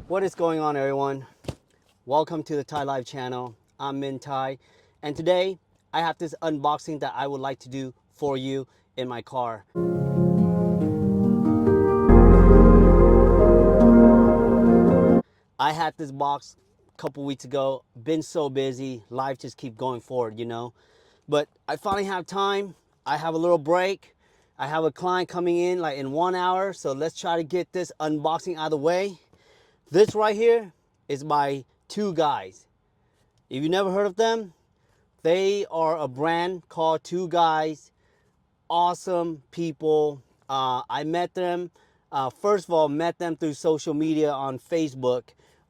What is going on, everyone? Welcome to the Thai Live channel. I'm Min Thai, and today I have this unboxing that I would like to do for you in my car. I had this box a couple weeks ago. Been so busy, life just keep going forward, you know. But I finally have time. I have a little break. I have a client coming in like in 1 hour, so let's try to get this unboxing out of the way. This right here is by Two Guys. If you never heard of them, they are a brand called Two Guys. Awesome people. I met them. First of all, met them through social media on Facebook,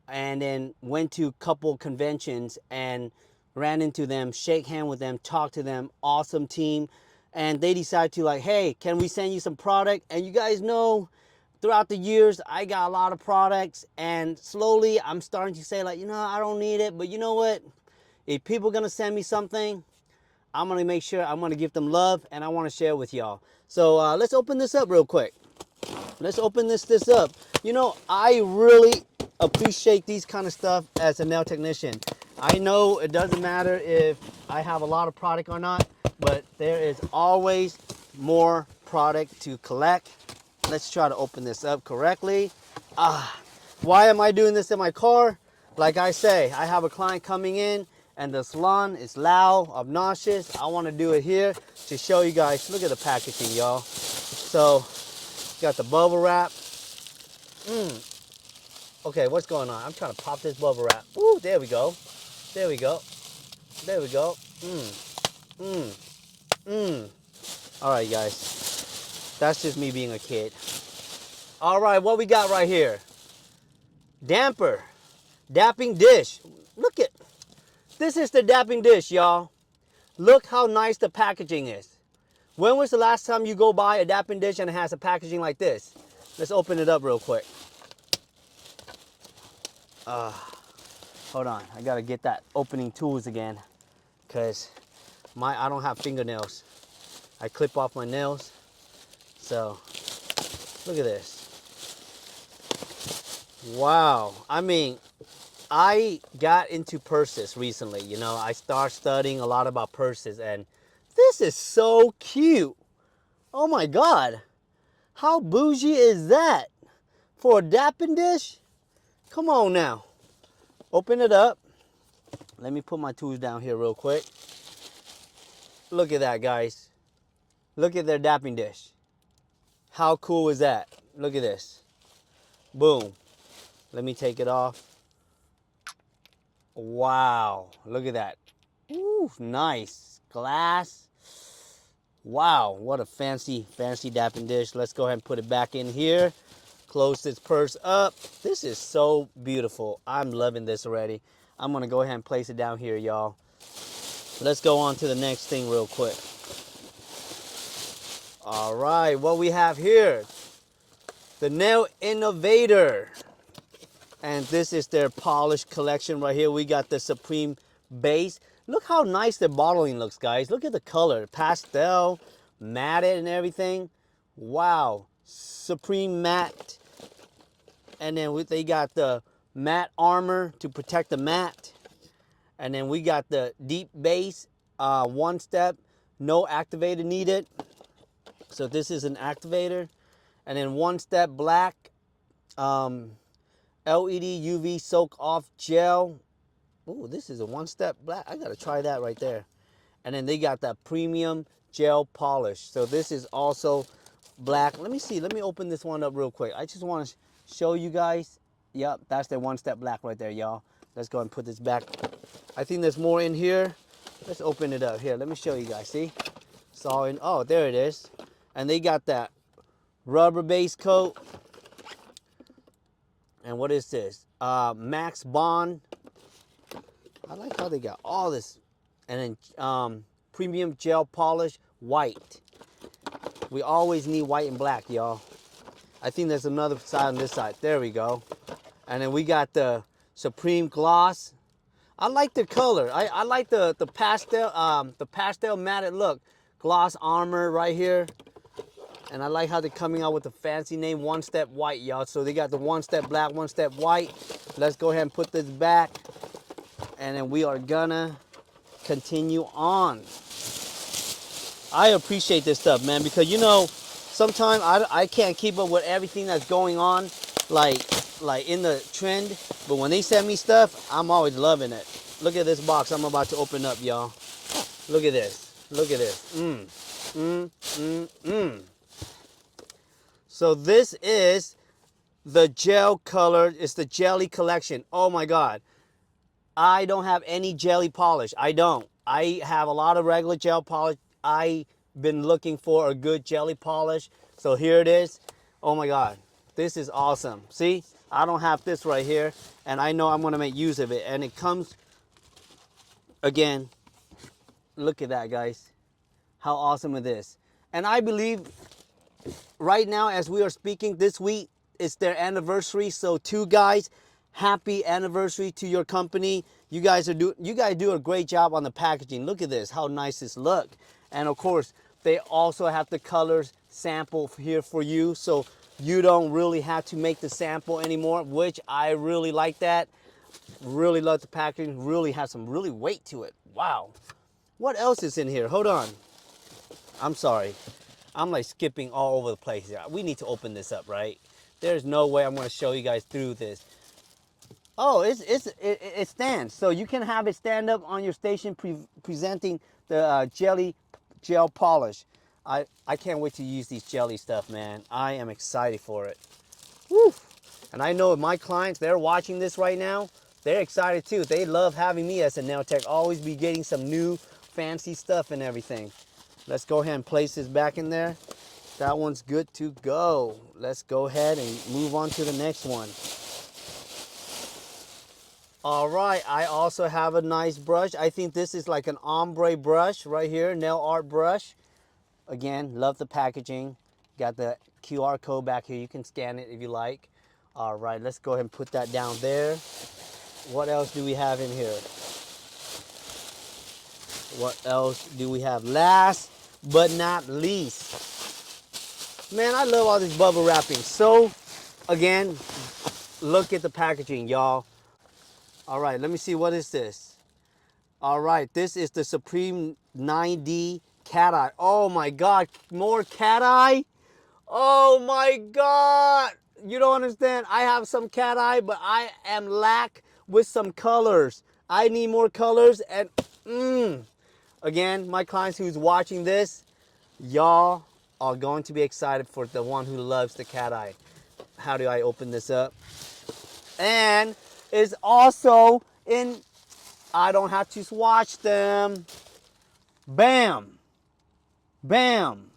and then went to a couple conventions and ran into them, shake hand with them, talk to them. Awesome team. And they decided to like, hey, can we send you some product? And you guys know, throughout the years, I got a lot of products, and slowly I'm starting to say like, I don't need it, but you know what? If people are gonna send me something, I'm gonna make sure I'm gonna give them love, and I wanna share with y'all. So let's open this up real quick. Let's open this up. I really appreciate these kind of stuff as a nail technician. I know it doesn't matter if I have a lot of product or not, but there is always more product to collect. Let's try to open this up correctly. Why am I doing this in my car? Like I say, I have a client coming in and the salon is loud, obnoxious. I want to do it here to show you guys. Look at the packaging, y'all. So, got the bubble wrap. Okay, what's going on? I'm trying to pop this bubble wrap. Ooh, there we go. There we go. There we go. All right, guys. That's just me being a kid. All right, what we got right here? Damper. Dapping dish. Look at. This is the dapping dish, y'all. Look how nice the packaging is. When was the last time you go buy a dapping dish and it has a packaging like this? Let's open it up real quick. Hold on, I gotta get that opening tools again, cause I don't have fingernails. I clip off my nails. So look at this. Wow. I mean, I got into purses recently. I started studying a lot about purses, and this is so cute. Oh my God. How bougie is that? For a dapping dish? Come on now. Open it up. Let me put my tools down here real quick. Look at that, guys. Look at their dapping dish. How cool is that? Look at this. Boom. Let me take it off. Wow. Look at that. Ooh, nice. Glass. Wow, what a fancy dapping dish. Let's go ahead and put it back in here. Close this purse up. This is so beautiful. I'm loving this already. I'm gonna go ahead and place it down here, y'all. Let's go on to the next thing real quick. All right, what we have here, the Nail Innovator. And this is their polish collection right here. We got the Supreme base. Look how nice the bottling looks, guys. Look at the color, pastel, matted and everything. Wow, Supreme matte. And then they got the matte armor to protect the matte. And then we got the deep base, one step, no activator needed. So this is an activator. And then one step black, LED UV soak off gel. Ooh, this is a one step black. I gotta try that right there. And then they got that premium gel polish. So this is also black. Let me see, let me open this one up real quick. I just wanna show you guys. Yep, that's the one step black right there, y'all. Let's go and put this back. I think there's more in here. Let's open it up. Here, let me show you guys, see? It's all in, oh, there it is. And they got that rubber base coat. And what is this? Max Bond. I like how they got all this. And then premium gel polish, white. We always need white and black, y'all. I think there's another side on this side. There we go. And then we got the Supreme Gloss. I like the color. I like the pastel matted look. Gloss armor right here. And I like how they're coming out with the fancy name, One Step White, y'all. So they got the One Step Black, One Step White. Let's go ahead and put this back. And then we are gonna continue on. I appreciate this stuff, man, because you know, sometimes I can't keep up with everything that's going on, like in the trend. But when they send me stuff, I'm always loving it. Look at this box I'm about to open up, y'all. Look at this. Look at this. So this is the gel color. It's the jelly collection. Oh my God. I don't have any jelly polish. I don't. I have a lot of regular gel polish. I've been looking for a good jelly polish. So here it is. Oh my God. This is awesome. See, I don't have this right here. And I know I'm going to make use of it. And it comes, again, look at that, guys. How awesome is this? And I believe right now, as we are speaking, this week, it's their anniversary. So two guys, happy anniversary to your company. You guys do a great job on the packaging. Look at this, how nice this look. And of course, they also have the colors sample here for you, so you don't really have to make the sample anymore, which I really like that. Really love the packaging. Really has some really weight to it. Wow. What else is in here? Hold on. I'm sorry. I'm like skipping all over the place. We need to open this up, right? There's no way I'm going to show you guys through this. Oh, it stands. So you can have it stand up on your station presenting the gel polish. I can't wait to use these jelly stuff, man. I am excited for it. Woo! And I know my clients, they're watching this right now. They're excited too. They love having me as a nail tech. Always be getting some new fancy stuff and everything. Let's go ahead and place this back in there. That one's good to go. Let's go ahead and move on to the next one. All right, I also have a nice brush. I think this is like an ombre brush right here, nail art brush. Again, love the packaging. Got the QR code back here. You can scan it if you like. All right, let's go ahead and put that down there. What else do we have in here? What else do we have? Last but not least. Man, I love all this bubble wrapping. So, again, look at the packaging, y'all. All right, let me see, what is this? All right, this is the Supreme 9D Cat Eye. Oh my God, more cat eye? Oh my God. You don't understand. I have some cat eye, but I am lack with some colors. I need more colors and again, my clients who's watching this, y'all are going to be excited for the one who loves the cat eye. How do I open this up? And it's also in, I don't have to swatch them. Bam. Bam.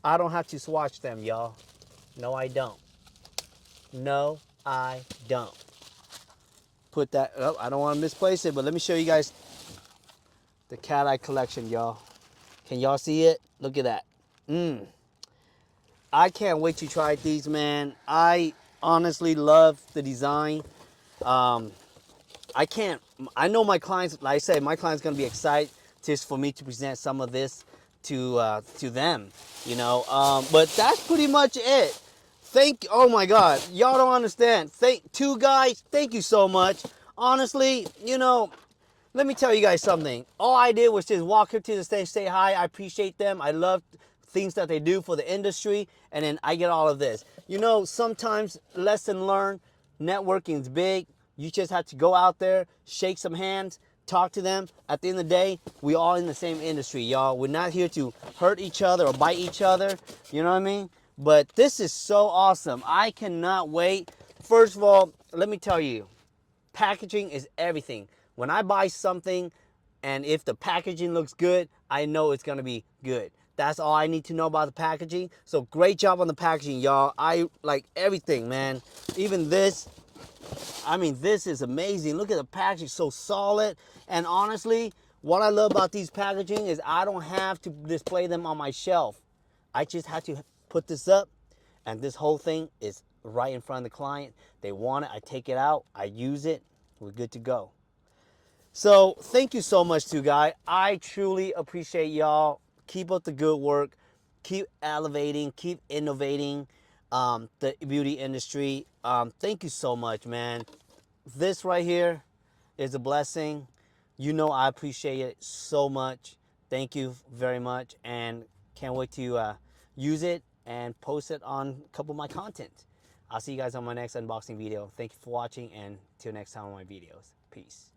I don't have to swatch them, y'all. No, I don't. No, I don't. Put that, oh, I don't want to misplace it, but let me show you guys the cat eye collection, y'all. Can y'all see it? Look at that. I can't wait to try these, man. I honestly love the design. I know my clients, like I said, my clients gonna be excited just for me to present some of this to them, you know. But that's pretty much it. Oh my God, y'all don't understand. Two guys, thank you so much. Honestly, you know, let me tell you guys something. All I did was just walk up to the stage, say hi. I appreciate them. I love things that they do for the industry, and then I get all of this. You know, sometimes lesson learned, networking is big. You just have to go out there, shake some hands, talk to them. At the end of the day, we all in the same industry, y'all. We're not here to hurt each other or bite each other. You know what I mean? But this is so awesome. I cannot wait. First of all, let me tell you, packaging is everything. When I buy something and if the packaging looks good, I know it's gonna be good. That's all I need to know about the packaging. So great job on the packaging, y'all. I like everything, man. Even this, I mean, this is amazing. Look at the packaging, so solid. And honestly, what I love about these packaging is I don't have to display them on my shelf. I just have to put this up, and this whole thing is right in front of the client. They want it, I take it out, I use it, we're good to go. So thank you so much, two guys. I truly appreciate y'all. Keep up the good work. keep elevating, keep innovating the beauty industry. Thank you so much, man. This right here is a blessing. You know I appreciate it so much. Thank you very much, and can't wait to use it and post it on a couple of my content. I'll see you guys on my next unboxing video. Thank you for watching, and till next time on my videos. Peace.